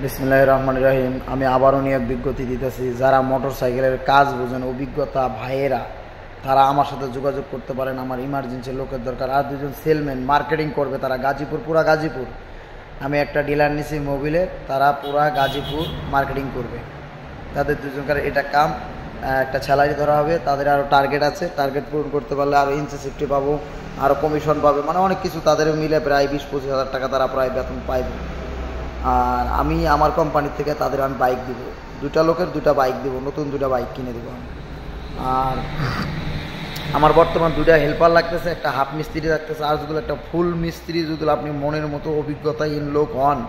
বিসমিল্লাহির রহমানির রহিম। আমি আবারও নিয়োগ বিজ্ঞপ্তি দিতেছি। যারা মোটরসাইকেলের কাজ বোঝেন, অভিজ্ঞতা ভাইয়েরা, তারা আমার সাথে যোগাযোগ করতে পারেন। আমার ইমার্জেন্সি লোকের দরকার। আর দুজন সেলম্যান মার্কেটিং করবে, তারা গাজীপুর, পুরা গাজীপুর। আমি একটা ডিলার নিছি মোবিলের, তারা পুরা গাজীপুর মার্কেটিং করবে। তাদের দুজনকার এটা কাম। একটা স্যালারি ধরা হবে, তাদের আরও টার্গেট আছে। টার্গেট পূরণ করতে পারলে আরও ইনসেসিভটি পাবো, আরও কমিশন পাবে, মানে অনেক কিছু। তাদের মিলে প্রায় 20-25 হাজার টাকা তারা প্রায় বেতন পাইবে। আর আমি আমার কোম্পানি থেকে তাদের আমি বাইক দিব, 2টা লোকের 2টা বাইক দিব, নতুন 2টা বাইক কিনে দেবো আমি। আর আমার বর্তমান 2টা হেল্পার লাগতেছে, একটা হাফ মিস্ত্রি লাগতেছে। আর যদি একটা ফুল মিস্ত্রি, যদি আপনি মনের মতো অভিজ্ঞতাহীন লোক হন,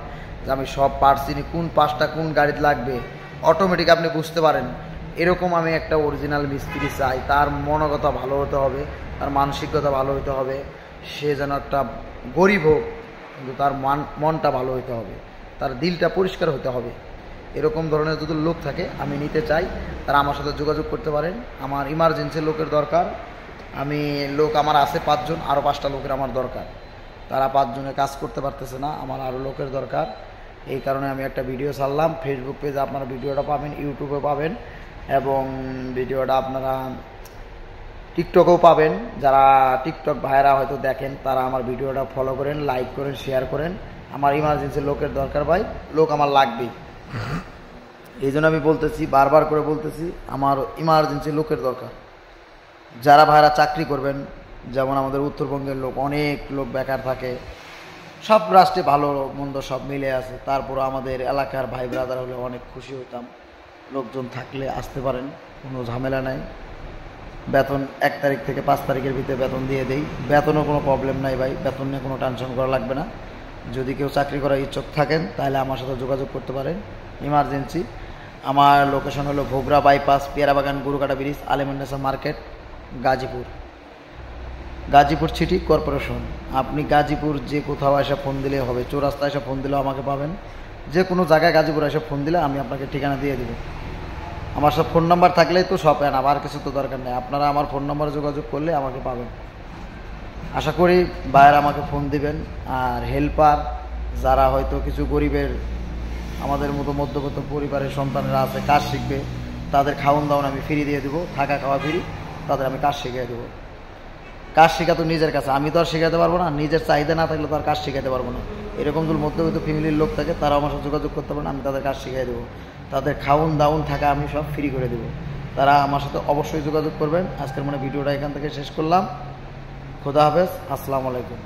যে আমি সব পারছিনি, কোন পাঁচটা কোন গাড়িতে লাগবে অটোমেটিক আপনি বুঝতে পারেন, এরকম আমি একটা অরিজিনাল মিস্ত্রি চাই। তার মনোগতা ভালো হতে হবে, তার মানসিকতা ভালো হতে হবে। সে যেন একটা গরিব হোক, কিন্তু তার মনটা ভালো হতে হবে, তার দিলটা পরিষ্কার হতে হবে। এরকম ধরনের যদি লোক থাকে আমি নিতে চাই। তারা আমার সাথে যোগাযোগ করতে পারেন। আমার ইমার্জেন্সি লোকের দরকার। লোক আমার আছে 5 জন, আরও 5টা লোকের আমার দরকার। তারা 5 জনে কাজ করতে পারতেছে না, আমার আরও লোকের দরকার। এই কারণে আমি একটা ভিডিও ছাড়লাম। ফেসবুক পেজে আপনারা ভিডিওটা পাবেন, ইউটিউবে পাবেন, এবং ভিডিওটা আপনারা টিকটকেও পাবেন। যারা টিকটক ভাইরা হয়তো দেখেন, তারা আমার ভিডিওটা ফলো করেন, লাইক করেন, শেয়ার করেন। আমার ইমার্জেন্সি লোকের দরকার ভাই, লোক আমার লাগবেই। এই জন্য আমি বলতেছি, বারবার করে বলতেছি, আমার ইমার্জেন্সি লোকের দরকার। যারা ভাইরা চাকরি করবেন, যেমন আমাদের উত্তরবঙ্গের লোক, অনেক লোক বেকার থাকে, সব রাষ্ট্রে ভালো মন্দ সব মিলে আছে। তারপরে আমাদের এলাকার ভাই ব্রাদার হলে অনেক খুশি হইতাম। লোকজন থাকলে আসতে পারেন, কোনো ঝামেলা নাই। বেতন 1 তারিখ থেকে 5 তারিখের ভিতরে বেতন দিয়ে দেই। বেতনও কোনো প্রবলেম নাই ভাই, বেতন নিয়ে কোনো টেনশন করা লাগবে না। যদি কেউ চাকরি করার ইচ্ছুক থাকেন, তাহলে আমার সাথে যোগাযোগ করতে পারেন। ইমার্জেন্সি আমার লোকেশন হলো Bhogra bypass, Peyarabagan, Gurukata bridge, Alimunnesa market, Gazipur. Gazipur city corporation. আপনি গাজীপুর যে কোথাও এসে ফোন দিলে হবে, চৌরাস্তায় এসে ফোন দিলেও আমাকে পাবেন। যে কোনো জায়গায় গাজীপুর এসে ফোন দিলে আমি আপনাকে ঠিকানা দিয়ে দেবো। আমার সব ফোন নাম্বার থাকলেই তো সব এন, আবার কিছু তো দরকার নেই। আপনারা আমার ফোন নাম্বারে যোগাযোগ করলে আমাকে পাবেন। আশা করি বাইরে আমাকে ফোন দিবেন। আর হেল্পার যারা হয়তো কিছু গরিবের, আমাদের মতো মধ্যবিত্ত পরিবারের সন্তানেরা আছে, কাজ শিখবে, তাদের খাওয়ান দাওয়ান আমি ফ্রি দিয়ে দেবো, থাকা খাওয়া ফ্রি, তাদের আমি কাজ শিখিয়ে দেবো। কাজ শেখা তো নিজের কাছে, আমি তো আর শেখাতে পারবো না। নিজের চাহিদা না থাকলে তো আর কাজ শেখাতে পারবো না। এরকম যদি মধ্যবিত্ত ফ্যামিলির লোক থাকে, তারা আমার সাথে যোগাযোগ করতে পারেন, আমি তাদের কাজ শিখিয়ে দেবো। তাদের খাওয়ান দাওয়ান থাকা আমি সব ফ্রি করে দেবো। তারা আমার সাথে অবশ্যই যোগাযোগ করবেন। আজকের ভিডিওটা এখান থেকে শেষ করলাম। খোদা হাফেজ, আসসালামু আলাইকুম।